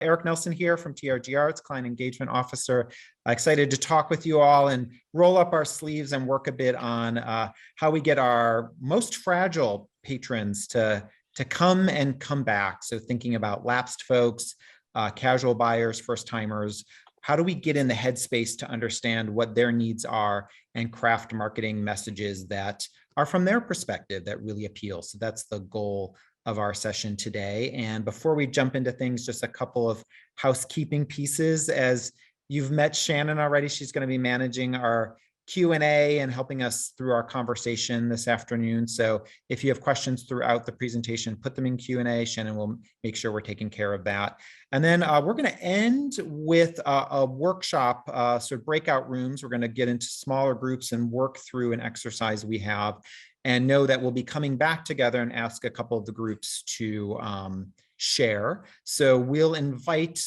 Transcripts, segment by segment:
Eric Nelson here from TRG Arts, Client Engagement Officer. Excited to talk with you all and roll up our sleeves and work a bit on how we get our most fragile patrons to come and come back. So thinking about lapsed folks, casual buyers, first timers, how do we get in the headspace to understand what their needs are and craft marketing messages that are from their perspective that really appeal? So that's the goal of our session today. And before we jump into things, just a couple of housekeeping pieces. As you've met Shannon already, she's going to be managing our Q&A and helping us through our conversation this afternoon. So if you have questions throughout the presentation, put them in Q&A. Shannon will make sure we're taking care of that. And then we're going to end with a workshop, sort of breakout rooms. We're going to get into smaller groups and work through an exercise we have, and know that we'll be coming back together and ask a couple of the groups to share. So we'll invite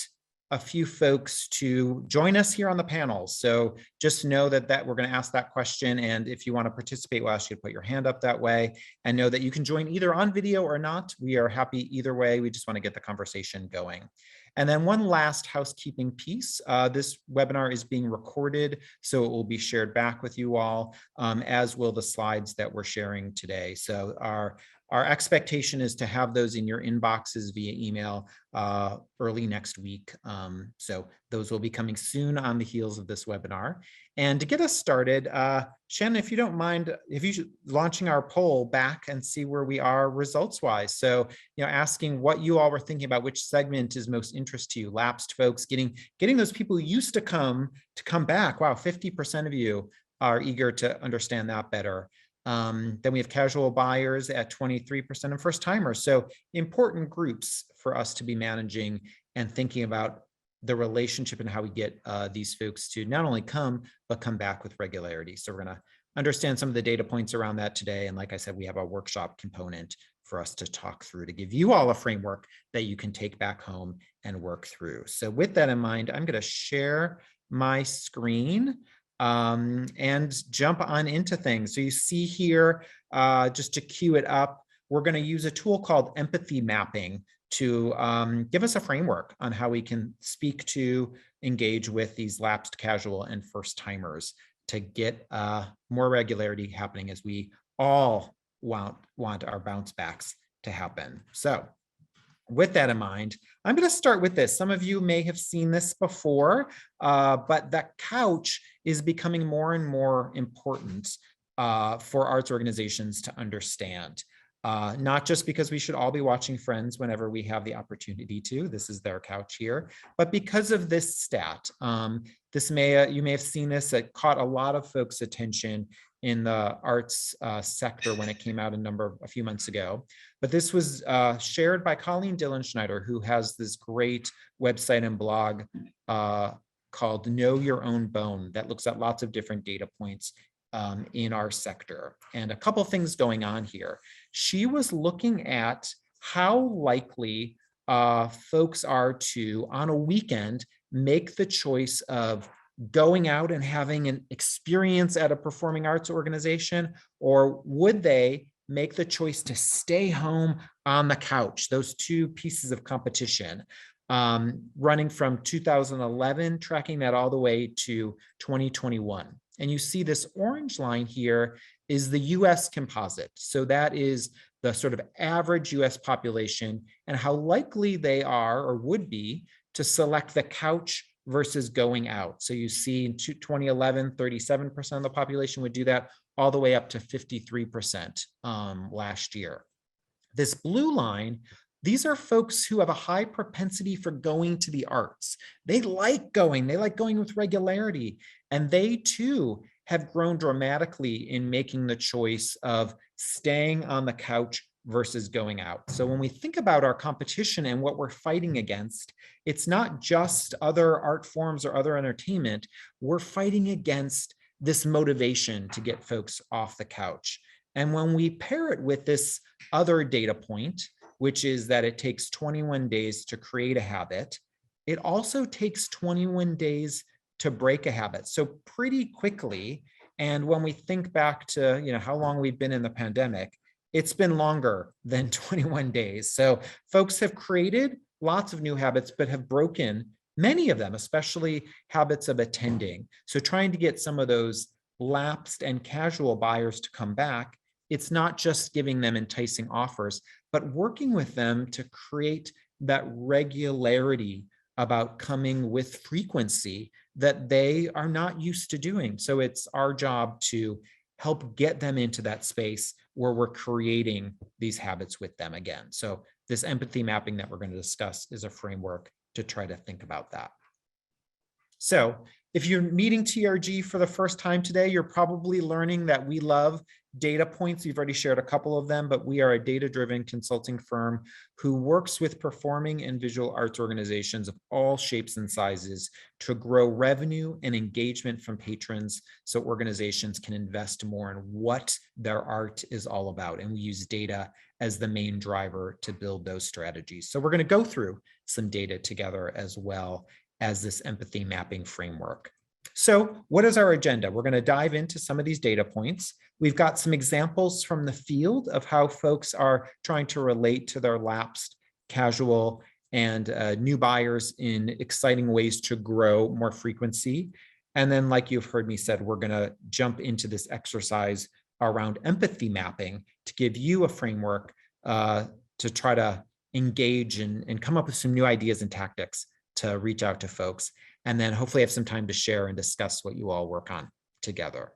a few folks to join us here on the panel. So just know that we're going to ask that question. And if you want to participate, we'll ask you to put your hand up that way, and know that you can join either on video or not. We are happy either way. We just want to get the conversation going. And then one last housekeeping piece. This webinar is being recorded, so it will be shared back with you all, as will the slides that we're sharing today. So our expectation is to have those in your inboxes via email early next week. So those will be coming soon on the heels of this webinar. And to get us started, Shannon, if you don't mind, if you launching our poll back and see where we are results-wise. So, asking what you all were thinking about, which segment is most interest to you, lapsed folks, getting those people who used to come back. Wow, 50% of you are eager to understand that better. Then we have casual buyers at 23% and first timers. So important groups for us to be managing and thinking about the relationship and how we get these folks to not only come, but come back with regularity. So we're going to understand some of the data points around that today. And like I said, we have a workshop component for us to talk through to give you all a framework that you can take back home and work through. So with that in mind, I'm going to share my screen and jump on into things. So you see here, just to cue it up, we're going to use a tool called empathy mapping to give us a framework on how we can speak to, engage with these lapsed, casual, and first timers to get more regularity happening, as we all want our bounce backs to happen. So with that in mind, I'm going to start with this. Some of you may have seen this before, but that couch is becoming more and more important for arts organizations to understand. Not just because we should all be watching Friends whenever we have the opportunity to, this is their couch here, but because of this stat. You may have seen this, it caught a lot of folks' attention in the arts sector when it came out a few months ago. But this was shared by Colleen Dillenschneider, who has this great website and blog called Know Your Own Bone that looks at lots of different data points in our sector. And a couple things going on here. She was looking at how likely folks are to, on a weekend, make the choice of going out and having an experience at a performing arts organization, or would they make the choice to stay home on the couch? Those two pieces of competition, running from 2011, tracking that all the way to 2021. And you see this orange line here is the US composite. So that is the sort of average US population and how likely they are or would be to select the couch versus going out. So you see in 2011, 37% of the population would do that, all the way up to 53% last year. This blue line, these are folks who have a high propensity for going to the arts. They like going with regularity, and they too have grown dramatically in making the choice of staying on the couch versus going out. So when we think about our competition and what we're fighting against, it's not just other art forms or other entertainment. We're fighting against this motivation to get folks off the couch. And when we pair it with this other data point, which is that it takes 21 days to create a habit, it also takes 21 days to break a habit. So pretty quickly. And when we think back to, how long we've been in the pandemic, it's been longer than 21 days. So folks have created lots of new habits, but have broken many of them, especially habits of attending. So trying to get some of those lapsed and casual buyers to come back, it's not just giving them enticing offers, but working with them to create that regularity about coming with frequency that they are not used to doing. So it's our job to help get them into that space where we're creating these habits with them again. So this empathy mapping that we're going to discuss is a framework to try to think about that. So if you're meeting TRG for the first time today, you're probably learning that we love data points. We've already shared a couple of them, but we are a data-driven consulting firm who works with performing and visual arts organizations of all shapes and sizes to grow revenue and engagement from patrons so organizations can invest more in what their art is all about. And we use data as the main driver to build those strategies. So we're going to go through some data together as well as this empathy mapping framework. So what is our agenda? We're going to dive into some of these data points. We've got some examples from the field of how folks are trying to relate to their lapsed, casual, and new buyers in exciting ways to grow more frequency. And then, like you've heard me said, we're going to jump into this exercise around empathy mapping to give you a framework to try to engage and come up with some new ideas and tactics to reach out to folks, and then hopefully have some time to share and discuss what you all work on together.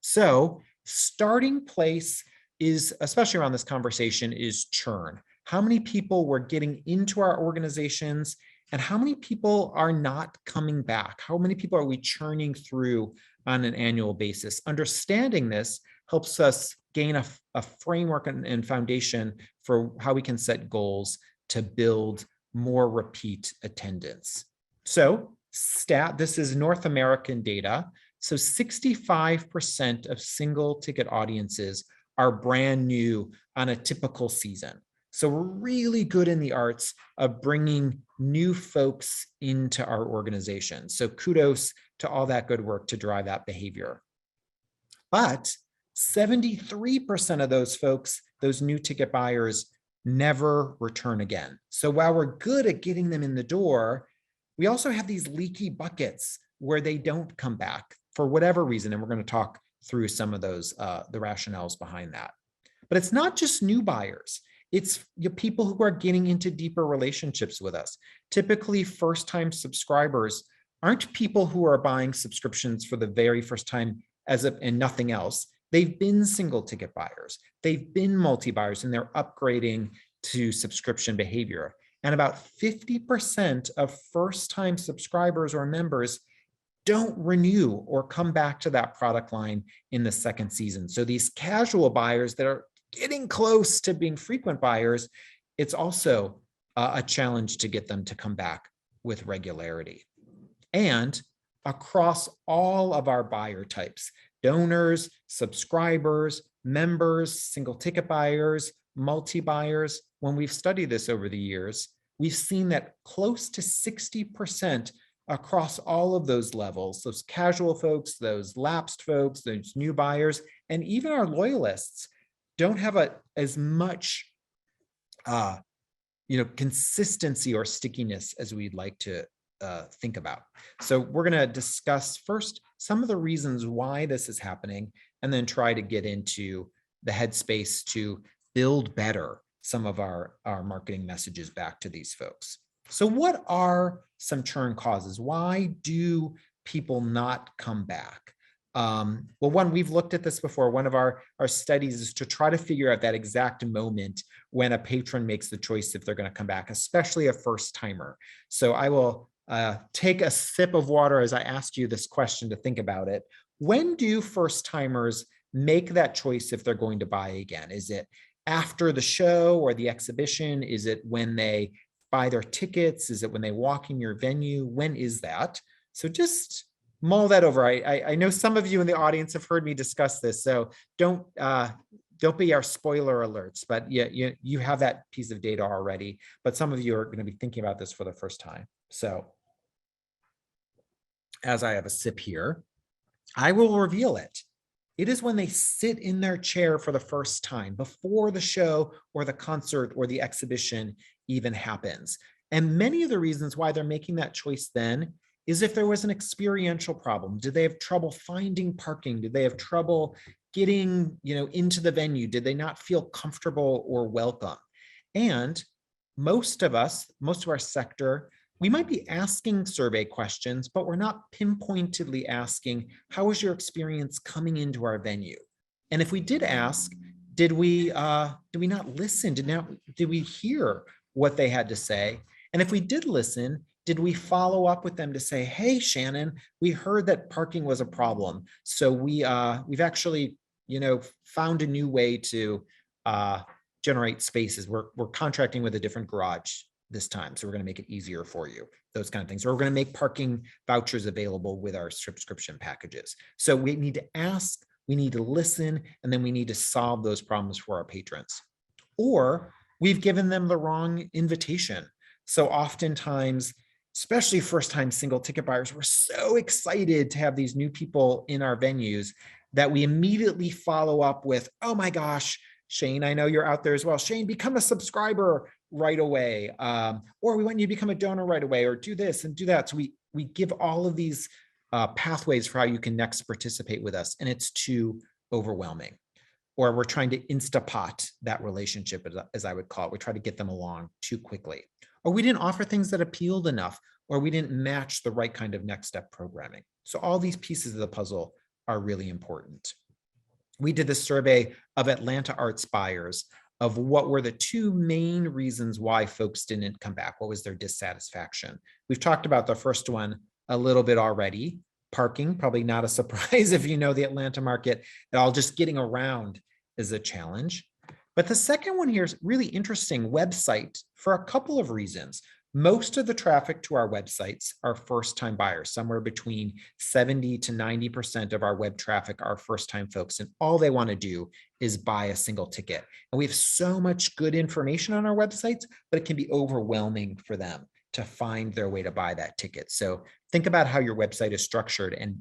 So starting place is, especially around this conversation, is churn. How many people were getting into our organizations and how many people are not coming back? How many people are we churning through on an annual basis? Understanding this helps us gain a framework and foundation for how we can set goals to build more repeat attendance. So this is North American data. So 65% of single ticket audiences are brand new on a typical season. So we're really good in the arts of bringing new folks into our organization. So kudos to all that good work to drive that behavior. But 73% of those folks, those new ticket buyers, never return again. So while we're good at getting them in the door, we also have these leaky buckets where they don't come back for whatever reason. And we're going to talk through some of those, the rationales behind that. But it's not just new buyers. It's people who are getting into deeper relationships with us. Typically, first-time subscribers aren't people who are buying subscriptions for the very first time and nothing else. They've been single ticket buyers. They've been multi-buyers, and they're upgrading to subscription behavior. And about 50% of first-time subscribers or members don't renew or come back to that product line in the second season. So these casual buyers that are getting close to being frequent buyers, it's also a challenge to get them to come back with regularity. And across all of our buyer types, donors, subscribers, members, single ticket buyers, multi-buyers, when we've studied this over the years, we've seen that close to 60% across all of those levels, those casual folks, those lapsed folks, those new buyers, and even our loyalists don't have as much consistency or stickiness as we'd like to think about. So we're going to discuss first some of the reasons why this is happening, and then try to get into the headspace to build better some of our marketing messages back to these folks. So what are some churn causes? Why do people not come back? Well, one, we've looked at this before. One of our studies is to try to figure out that exact moment when a patron makes the choice if they're going to come back, especially a first timer. So I will take a sip of water as I asked you this question to think about it. When do first timers make that choice if they're going to buy again? Is it after the show or the exhibition? Is it when they buy their tickets? Is it when they walk in your venue? When is that? So just mull that over. I know some of you in the audience have heard me discuss this, so don't be our spoiler alerts, but you have that piece of data already, but some of you are going to be thinking about this for the first time. So as I have a sip here, I will reveal it. It is when they sit in their chair for the first time, before the show or the concert or the exhibition even happens. And many of the reasons why they're making that choice then is if there was an experiential problem. Did they have trouble finding parking? Did they have trouble getting, into the venue? Did they not feel comfortable or welcome? And most of our sector, we might be asking survey questions, but we're not pinpointedly asking, how was your experience coming into our venue? And if we did ask, did we not listen? Did we hear what they had to say? And if we did listen, did we follow up with them to say, hey, Shannon, we heard that parking was a problem. So we've actually, found a new way to generate spaces. We're contracting with a different garage this time. So we're going to make it easier for you, those kind of things. Or we're going to make parking vouchers available with our subscription packages. So we need to ask, we need to listen, and then we need to solve those problems for our patrons. Or we've given them the wrong invitation. So oftentimes, especially first-time single ticket buyers, we're so excited to have these new people in our venues that we immediately follow up with, oh my gosh, Shane, I know you're out there as well. Shane, become a subscriber right away. Or we want you to become a donor right away, or do this and do that. So we give all of these pathways for how you can next participate with us, and it's too overwhelming. Or we're trying to Instapot that relationship, as I would call it. We try to get them along too quickly. Or we didn't offer things that appealed enough, or we didn't match the right kind of next step programming. So all these pieces of the puzzle are really important. We did this survey of Atlanta arts buyers of what were the two main reasons why folks didn't come back. What was their dissatisfaction? We've talked about the first one a little bit already. Parking, probably not a surprise if you know the Atlanta market at all. Just getting around is a challenge. But the second one here is really interesting, website, for a couple of reasons. Most of the traffic to our websites are first-time buyers. Somewhere between 70 to 90% of our web traffic are first-time folks, and all they want to do is buy a single ticket. And we have so much good information on our websites, but it can be overwhelming for them to find their way to buy that ticket. So think about how your website is structured, and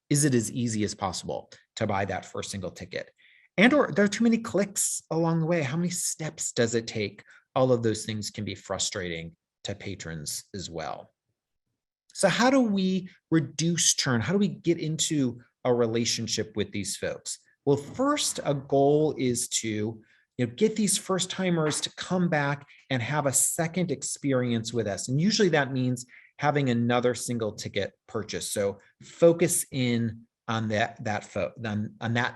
is it as easy as possible to buy that first single ticket? And or there are too many clicks along the way. How many steps does it take? All of those things can be frustrating to patrons as well. So how do we reduce churn? How do we get into a relationship with these folks? Well, first, a goal is to get these first timers to come back and have a second experience with us. And usually that means having another single ticket purchase. So focus in on that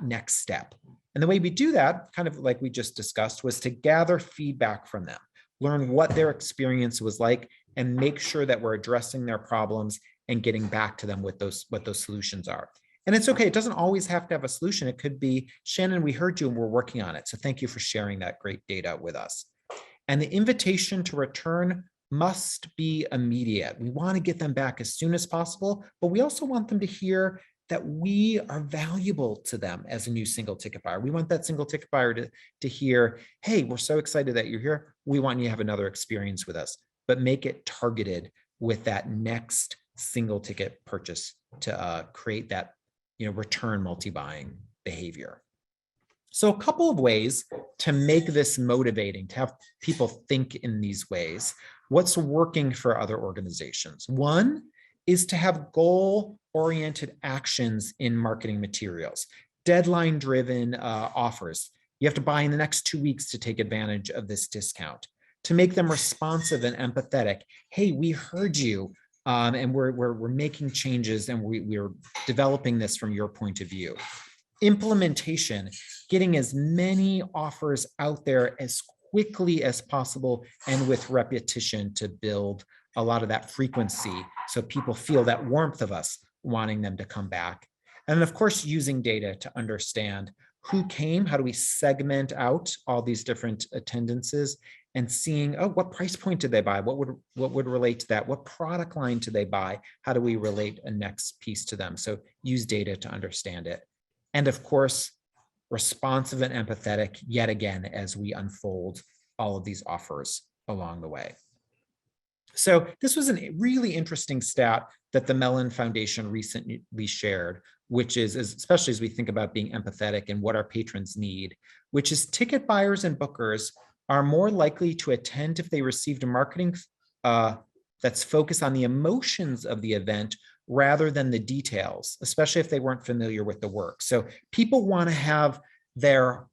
next step. And the way we do that, kind of like we just discussed, was to gather feedback from them, learn what their experience was like, and make sure that we're addressing their problems and getting back to them with what those solutions are. And it's okay, it doesn't always have to have a solution. It could be, Shannon, we heard you and we're working on it. So thank you for sharing that great data with us. And the invitation to return must be immediate. We want to get them back as soon as possible, but we also want them to hear that we are valuable to them as a new single ticket buyer. We want that single ticket buyer to hear, hey, we're so excited that you're here. We want you to have another experience with us, but make it targeted with that next single ticket purchase to create that return multi-buying behavior. So a couple of ways to make this motivating, to have people think in these ways. What's working for other organizations? One is to have goal-oriented actions in marketing materials, deadline-driven offers. You have to buy in the next 2 weeks to take advantage of this discount. To make them responsive and empathetic. Hey, we heard you, and we're making changes, and we're developing this from your point of view. Implementation, getting as many offers out there as quickly as possible and with repetition to build a lot of that frequency so people feel that warmth of us wanting them to come back. And then, of course, using data to understand who came, how do we segment out all these different attendances, and seeing, oh, what price point did they buy? What would relate to that? What product line did they buy? How do we relate a next piece to them? So use data to understand it. And of course, responsive and empathetic yet again as we unfold all of these offers along the way. So this was a really interesting stat that the Mellon Foundation recently shared, which is, especially as we think about being empathetic and what our patrons need, which is ticket buyers and bookers are more likely to attend if they received a marketing that's focused on the emotions of the event rather than the details, especially if they weren't familiar with the work. So people want to have their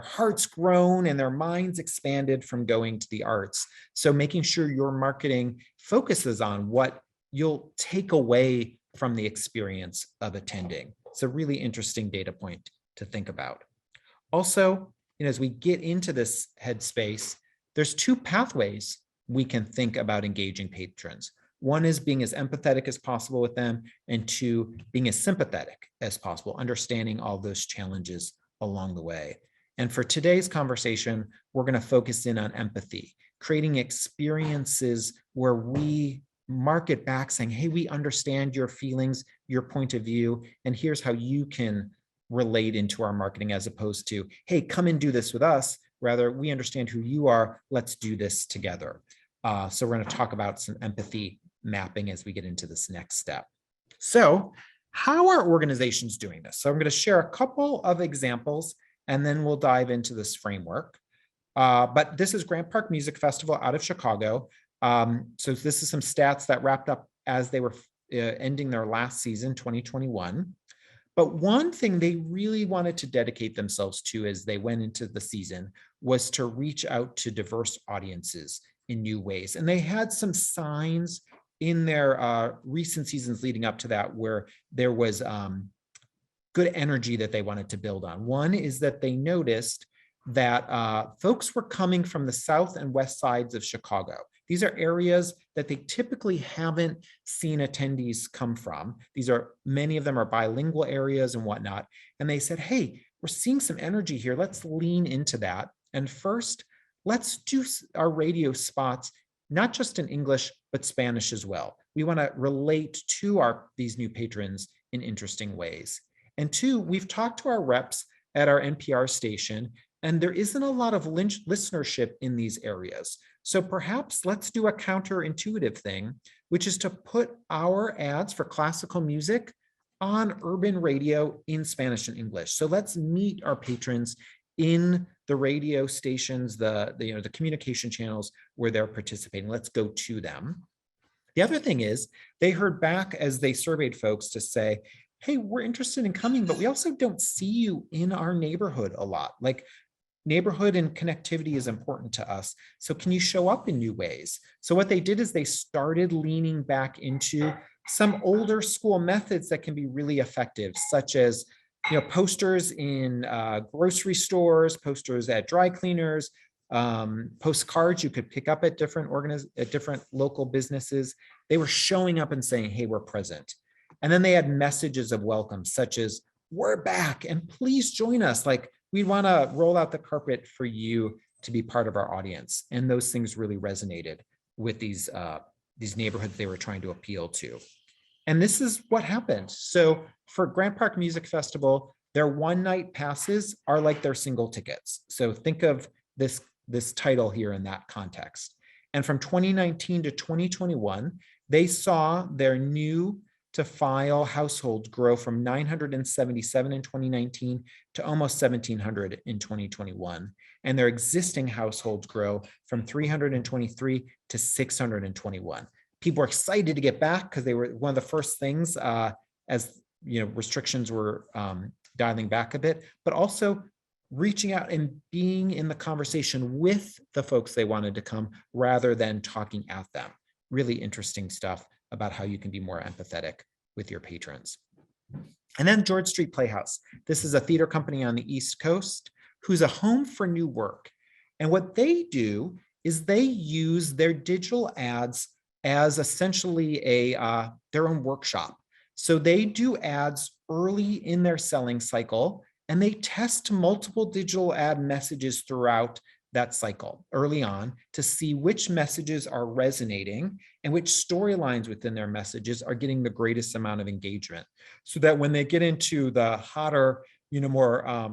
hearts grown and their minds expanded from going to the arts. So making sure your marketing focuses on what you'll take away from the experience of attending. It's a really interesting data point to think about. Also, as we get into this headspace, there's two pathways we can think about engaging patrons. One is being as empathetic as possible with them, and two, being as sympathetic as possible, understanding all those challenges along the way. And for today's conversation, we're going to focus in on empathy, creating experiences where we market back saying, hey, we understand your feelings, your point of view, and here's how you can relate into our marketing, as opposed to, hey, come and do this with us. Rather, we understand who you are. Let's do this together. So we're going to talk about some empathy mapping as we get into this next step. So how are organizations doing this? So I'm going to share a couple of examples, and then we'll dive into this framework. But this is Grant Park Music Festival out of Chicago. So this is some stats that wrapped up as they were ending their last season, 2021. But one thing they really wanted to dedicate themselves to as they went into the season was to reach out to diverse audiences in new ways. And they had some signs in their recent seasons leading up to that where there was good energy that they wanted to build on. One is that they noticed that folks were coming from the south and west sides of Chicago. These are areas that they typically haven't seen attendees come from. Many of them are bilingual areas and whatnot. And they said, hey, we're seeing some energy here. Let's lean into that. And first, let's do our radio spots, not just in English, but Spanish as well. We want to relate to these new patrons in interesting ways. And two, we've talked to our reps at our NPR station, and there isn't a lot of listenership in these areas. So perhaps let's do a counterintuitive thing, which is to put our ads for classical music on urban radio in Spanish and English. So let's meet our patrons in the radio stations, the communication channels where they're participating. Let's go to them. The other thing is they heard back as they surveyed folks to say, hey, we're interested in coming, but we also don't see you in our neighborhood a lot. Like, neighborhood and connectivity is important to us. So can you show up in new ways? So what they did is they started leaning back into some older school methods that can be really effective, such as posters in grocery stores, posters at dry cleaners, postcards you could pick up at different local businesses. They were showing up and saying, hey, we're present. And then they had messages of welcome, such as, we're back and please join us. Like, we want to roll out the carpet for you to be part of our audience. And those things really resonated with these neighborhoods they were trying to appeal to. And this is what happened. So for Grant Park Music Festival, their one-night passes are like their single tickets. So think of this title here in that context. And from 2019 to 2021, they saw their new to file households grow from 977 in 2019 to almost 1,700 in 2021. And their existing households grow from 323 to 621. People were excited to get back because they were one of the first things as restrictions were dialing back a bit, but also reaching out and being in the conversation with the folks they wanted to come rather than talking at them. Really interesting stuff about how you can be more empathetic with your patrons. And then George Street Playhouse. This is a theater company on the East Coast who's a home for new work. And what they do is they use their digital ads as essentially their own workshop. So they do ads early in their selling cycle, and they test multiple digital ad messages throughout that cycle early on to see which messages are resonating and which storylines within their messages are getting the greatest amount of engagement, so that when they get into the hotter, more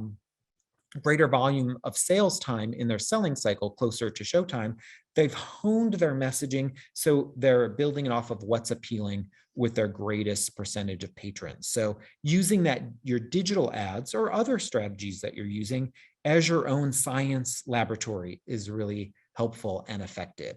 greater volume of sales time in their selling cycle closer to showtime, they've honed their messaging so they're building it off of what's appealing with their greatest percentage of patrons. So using your digital ads or other strategies that you're using as your own science laboratory is really helpful and effective.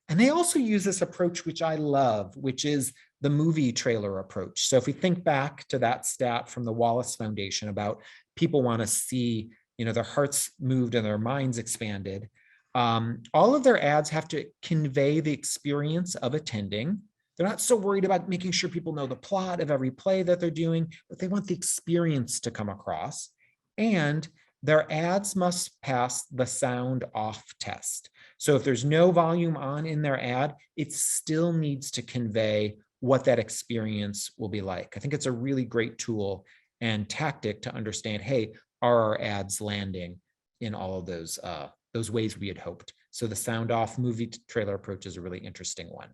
And they also use this approach, which I love, which is the movie trailer approach. So if we think back to that stat from the Wallace Foundation about people want to see, their hearts moved and their minds expanded, all of their ads have to convey the experience of attending. They're not so worried about making sure people know the plot of every play that they're doing, but they want the experience to come across. And their ads must pass the sound off test. So if there's no volume on in their ad, it still needs to convey what that experience will be like. I think it's a really great tool and tactic to understand, hey, are our ads landing in all of those ways we had hoped? So the sound off movie trailer approach is a really interesting one.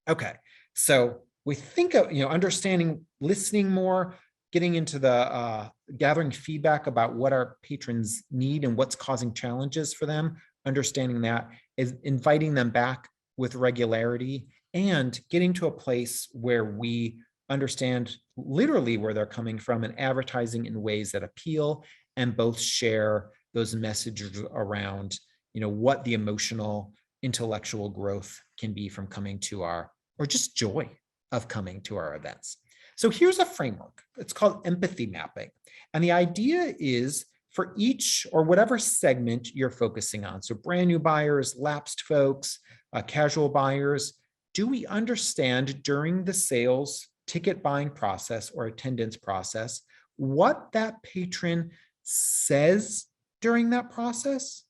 Okay, so we think of, understanding, listening more, getting into the gathering feedback about what our patrons need and what's causing challenges for them, understanding that is inviting them back with regularity and getting to a place where we understand literally where they're coming from and advertising in ways that appeal and both share those messages around, what the emotional, intellectual growth can be from coming to our, or just joy of coming to our events. So here's a framework. It's called empathy mapping. And the idea is for each or whatever segment you're focusing on, so brand new buyers, lapsed folks, casual buyers, do we understand during the sales ticket buying process or attendance process what that patron says during that process,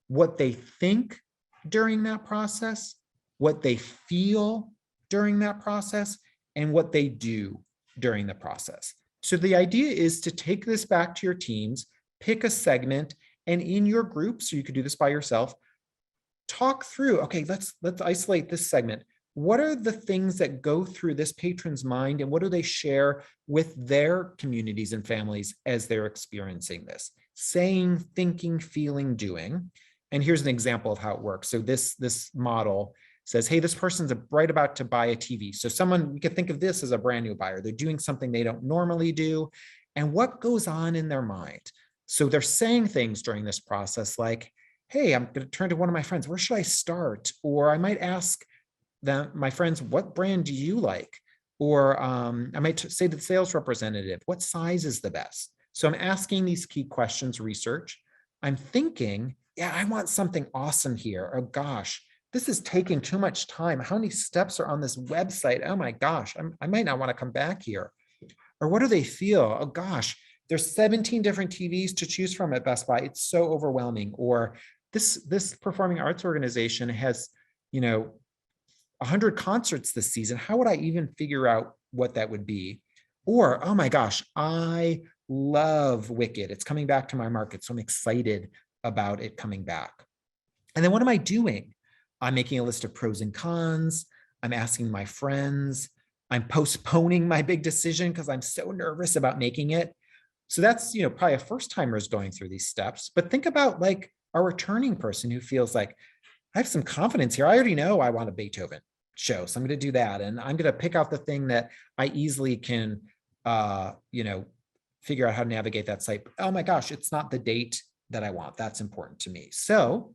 what they think during that process, what they feel during that process, and what they do during the process. So the idea is to take this back to your teams, pick a segment, and in your group, so you could do this by yourself, talk through, okay, let's isolate this segment. What are the things that go through this patron's mind and what do they share with their communities and families as they're experiencing this? Saying, thinking, feeling, doing. And here's an example of how it works. So this model says, hey, this person's right about to buy a TV. So we could think of this as a brand new buyer. They're doing something they don't normally do. And what goes on in their mind? So they're saying things during this process like, hey, I'm going to turn to one of my friends. Where should I start? Or I might ask my friends, what brand do you like? Or I might say to the sales representative, what size is the best? So I'm asking these key questions, research. I'm thinking, yeah, I want something awesome here. Oh gosh, this is taking too much time. How many steps are on this website? Oh my gosh, I might not want to come back here. Or what do they feel? Oh gosh, there's 17 different TVs to choose from at Best Buy. It's so overwhelming. Or this performing arts organization has, 100 concerts this season. How would I even figure out what that would be? Or, oh my gosh, I love Wicked. It's coming back to my market. So I'm excited about it coming back. And then what am I doing? I'm making a list of pros and cons. I'm asking my friends. I'm postponing my big decision because I'm so nervous about making it. So that's, probably a first timer is going through these steps. But think about like a returning person who feels like, I have some confidence here. I already know I want a Beethoven show. So I'm going to do that. And I'm going to pick out the thing that I easily can, figure out how to navigate that site. Oh my gosh, it's not the date that I want. That's important to me. So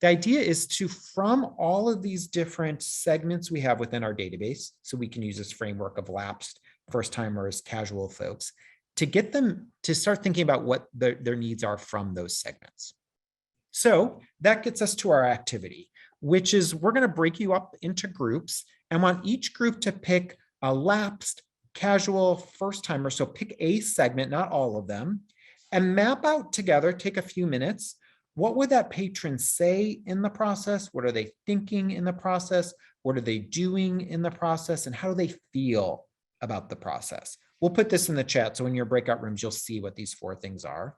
the idea is to, from all of these different segments we have within our database, so we can use this framework of lapsed, first timers, casual folks, to get them to start thinking about what their needs are from those segments. So that gets us to our activity, which is we're going to break you up into groups and want each group to pick a lapsed, casual, first timer. So pick a segment, not all of them, and map out together, take a few minutes. What would that patron say in the process? What are they thinking in the process? What are they doing in the process? And how do they feel about the process? We'll put this in the chat. So in your breakout rooms, you'll see what these 4 things are.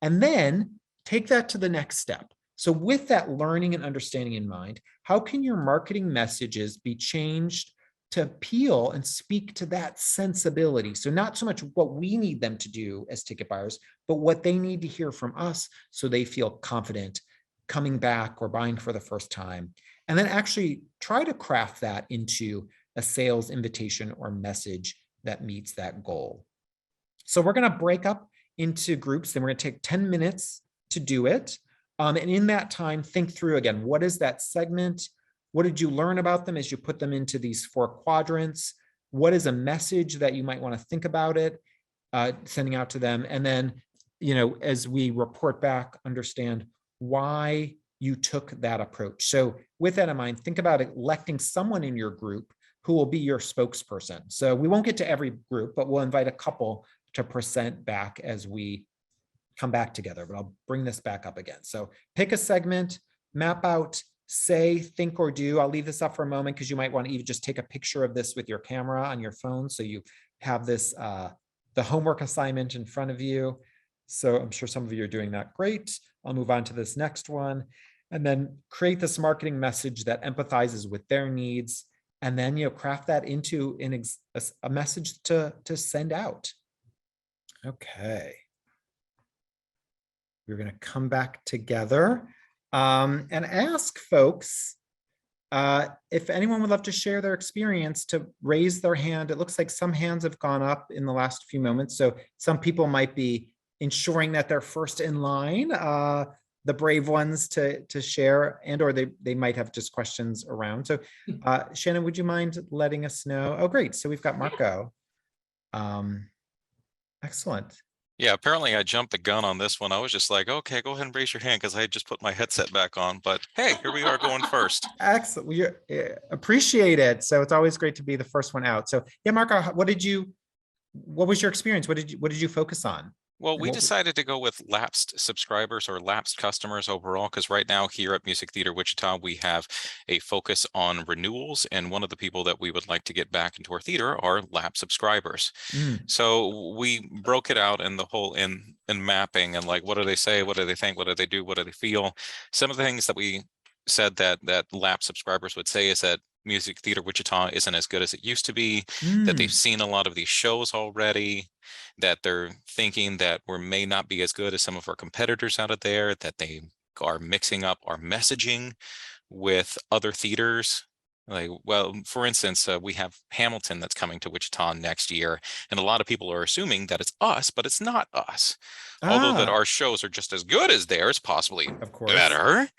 And then take that to the next step. So with that learning and understanding in mind, how can your marketing messages be changed to appeal and speak to that sensibility? So not so much what we need them to do as ticket buyers, but what they need to hear from us so they feel confident coming back or buying for the first time. And then actually try to craft that into a sales invitation or message that meets that goal. So we're going to break up into groups, and we're going to take 10 minutes to do it. And in that time, think through again, what is that segment? What did you learn about them as you put them into these 4 quadrants? What is a message that you might want to think about it, sending out to them? And then, as we report back, understand why you took that approach. So with that in mind, think about electing someone in your group who will be your spokesperson. So we won't get to every group, but we'll invite a couple to present back as we come back together, but I'll bring this back up again. So pick a segment, map out, say, think, or do. I'll leave this up for a moment because you might want to even just take a picture of this with your camera on your phone. So you have this, the homework assignment in front of you. So I'm sure some of you are doing that. Great. I'll move on to this next one. And then create this marketing message that empathizes with their needs. And then, craft that into a message to send out. Okay. We're going to come back together and ask folks if anyone would love to share their experience, to raise their hand. It looks like some hands have gone up in the last few moments. So some people might be ensuring that they're first in line, the brave ones to share, and or they might have just questions around. So Shannon, would you mind letting us know? Oh, great. So we've got Marco. Excellent. Yeah, apparently I jumped the gun on this one. I was just like, okay, go ahead and raise your hand because I had just put my headset back on. But hey, here we are going first. Excellent. We appreciate it. So it's always great to be the first one out. So yeah, Marco, what was your experience? What did you focus on? Well, we decided to go with lapsed subscribers or lapsed customers overall, because right now here at Music Theater Wichita, we have a focus on renewals. And one of the people that we would like to get back into our theater are lapsed subscribers. So we broke it out in the whole in mapping and like, what do they say? What do they think? What do they do? What do they feel? Some of the things that we said that lapsed subscribers would say is that Music Theater Wichita isn't as good as it used to be, that they've seen a lot of these shows already, that they're thinking that we may not be as good as some of our competitors out of there, that they are mixing up our messaging with other theaters. Like, well, for instance, we have Hamilton that's coming to Wichita next year, and a lot of people are assuming that it's us, but it's not us. Although that our shows are just as good as theirs, possibly of course better.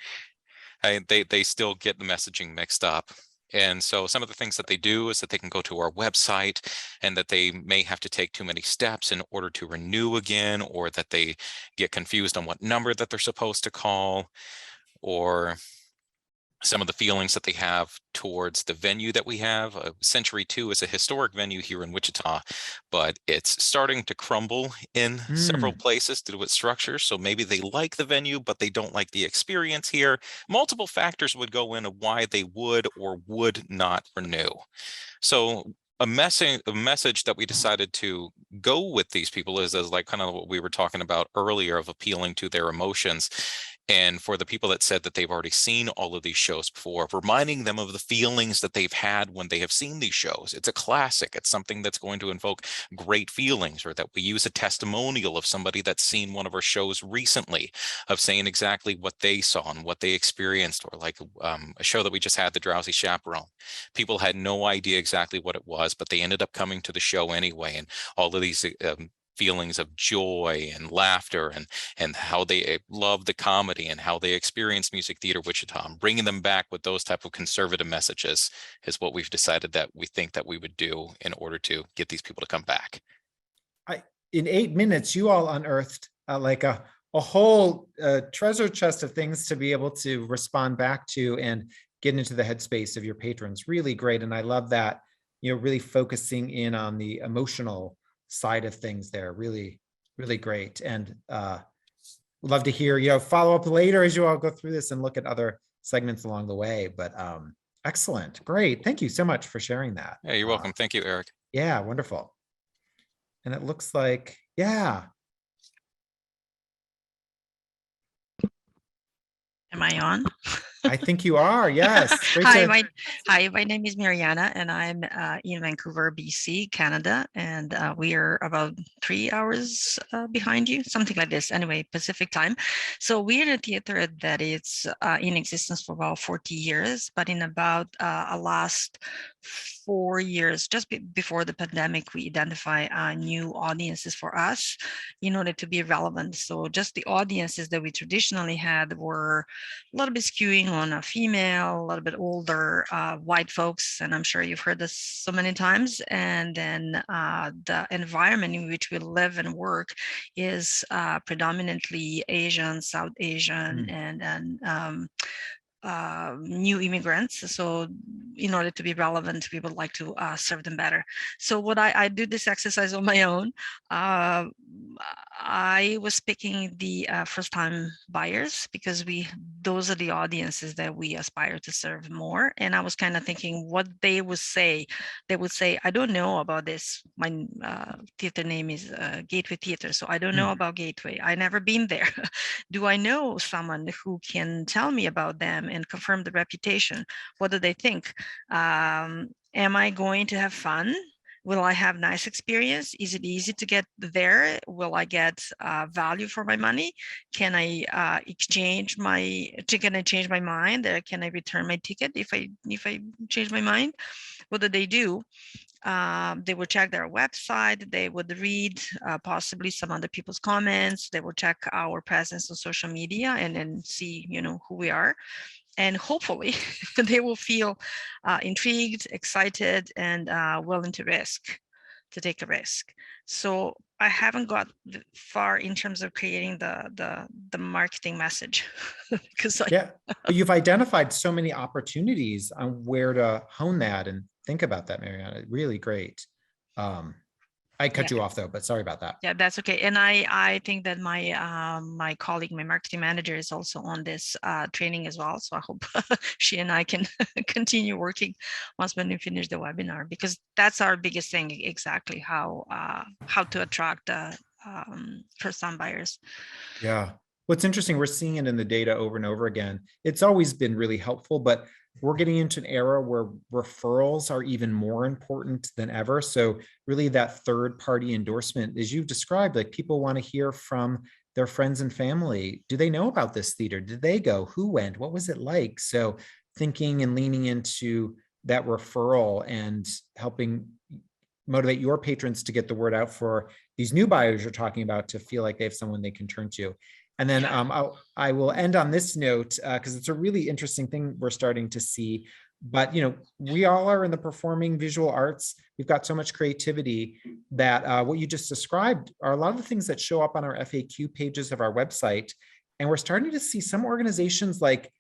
They still get the messaging mixed up. And so some of the things that they do is that they can go to our website and that they may have to take too many steps in order to renew again, or that they get confused on what number that they're supposed to call, or some of the feelings that they have towards the venue that we have. Century 2 is a historic venue here in Wichita, but it's starting to crumble in several places due to its structure. So maybe they like the venue, but they don't like the experience here. Multiple factors would go into why they would or would not renew. So a message that we decided to go with these people is like kind of what we were talking about earlier, of appealing to their emotions. And for the people that said that they've already seen all of these shows before, reminding them of the feelings that they've had when they have seen these shows. It's a classic. It's something that's going to invoke great feelings. Or that we use a testimonial of somebody that's seen one of our shows recently, of saying exactly what they saw and what they experienced. Or like a show that we just had, The Drowsy Chaperone. People had no idea exactly what it was, but they ended up coming to the show anyway. And all of these feelings of joy and laughter, and how they love the comedy and how they experience Music Theater Wichita. Bringing them back with those type of conservative messages is what we've decided that we think that we would do in order to get these people to come back. In 8 minutes, you all unearthed like a whole treasure chest of things to be able to respond back to and get into the headspace of your patrons. Really great. And I love that, really focusing in on the emotional side of things there. Really, really great. And would love to hear, follow up later as you all go through this and look at other segments along the way. But excellent. Great. Thank you so much for sharing that. Yeah, you're welcome. Thank you, Eric. Yeah, wonderful. And it looks like, yeah. Am I on? I think you are. Yes. Hi, my name is Mariana, and I'm in Vancouver, BC, Canada, and we are about 3 hours behind you, something like this. Anyway, Pacific time. So we're a theater that is in existence for about 40 years, but in about last 4 years, just before the pandemic, we identify new audiences for us in order to be relevant. So just the audiences that we traditionally had were a little bit skewing on a female, a little bit older, white folks, and I'm sure you've heard this so many times. And then the environment in which we live and work is predominantly Asian, South Asian, and new immigrants. So in order to be relevant, we would like to serve them better. So what I do this exercise on my own. I was picking the first-time buyers because those are the audiences that we aspire to serve more. And I was kind of thinking what they would say. They would say, I don't know about this. My theater name is Gateway Theater. So I don't know about Gateway. I never been there. Do I know someone who can tell me about them and confirm the reputation? What do they think? Am I going to have fun? Will I have nice experience? Is it easy to get there? Will I get value for my money? Can I change my mind? Or can I return my ticket if I change my mind? What do? They would check their website. They would read possibly some other people's comments. They would check our presence on social media and then see, who we are. And hopefully they will feel intrigued, excited, and willing to take a risk. So I haven't got far in terms of creating the marketing message because but you've identified so many opportunities on where to hone that and think about that, Mariana. Really great. I cut you off though, but sorry about that. Yeah, that's okay. And I think that my colleague, my marketing manager, is also on this training as well. So I hope she and I can continue working once when we finish the webinar, because that's our biggest thing, exactly how to attract first-time buyers. Yeah. What's interesting, we're seeing it in the data over and over again. It's always been really helpful, but we're getting into an era where referrals are even more important than ever. So really that third-party endorsement, as you've described, like people want to hear from their friends and family. Do they know about this theater? Did they go? Who went? What was it like? So thinking and leaning into that referral and helping motivate your patrons to get the word out for these new buyers you're talking about to feel like they have someone they can turn to. And then I will end on this note because it's a really interesting thing we're starting to see. But we all are in the performing visual arts. We've got so much creativity that what you just described are a lot of the things that show up on our FAQ pages of our website. And we're starting to see some organizations like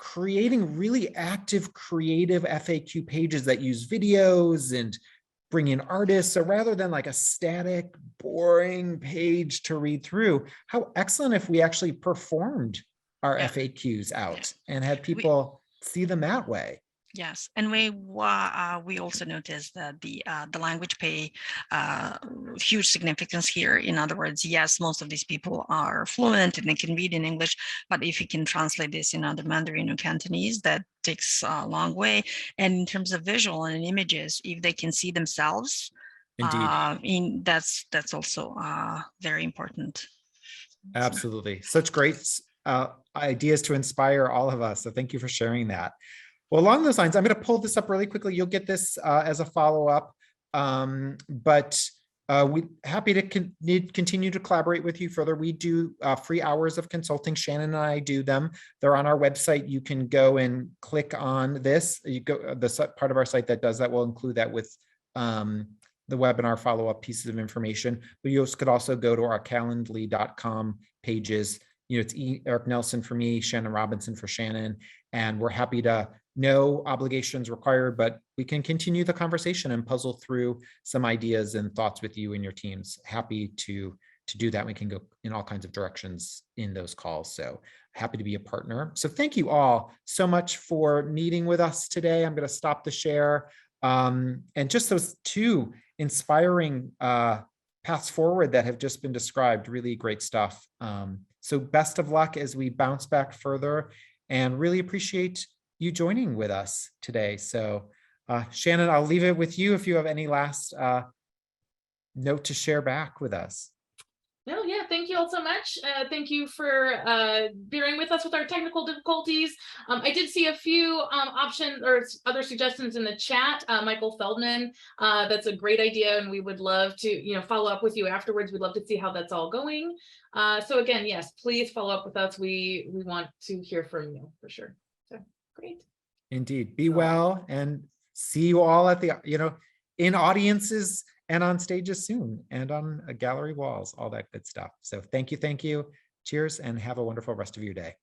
creating really active, creative FAQ pages that use videos and bring in artists. So rather than like a static, boring page to read through, how excellent if we actually performed our FAQs out and had people see them that way. Yes, and we also noticed that the language play huge significance here. In other words, yes, most of these people are fluent and they can read in English, but if you can translate this in either Mandarin or Cantonese, that takes a long way. And in terms of visual and images, if they can see themselves, indeed, that's also very important. Absolutely, such great ideas to inspire all of us. So thank you for sharing that. Well, along those lines, I'm going to pull this up really quickly. You'll get this as a follow-up, but we're happy to continue to collaborate with you further. We do free hours of consulting. Shannon and I do them. They're on our website. You can go and click on this. You go the part of our site that does that. We'll include that with the webinar follow-up pieces of information. But you could also go to our calendly.com pages. It's Eric Nelson for me, Shannon Robinson for Shannon, and we're happy to. No obligations required, but we can continue the conversation and puzzle through some ideas and thoughts with you and your teams. Happy to do that. We can go in all kinds of directions in those calls. So happy to be a partner. So thank you all so much for meeting with us today. I'm going to stop the share. And just those two inspiring paths forward that have just been described, really great stuff. So best of luck as we bounce back further, and really appreciate you joining with us today. So Shannon, I'll leave it with you if you have any last note to share back with us. No, yeah, thank you all so much. Thank you for bearing with us with our technical difficulties. I did see a few options or other suggestions in the chat. Michael Feldman, that's a great idea, and we would love to, follow up with you afterwards. We'd love to see how that's all going. So again, yes, please follow up with us. We want to hear from you for sure. So great. Indeed. Be well, and see you all at the, in audiences and on stages soon, and on gallery walls, all that good stuff. So thank you. Cheers, and have a wonderful rest of your day.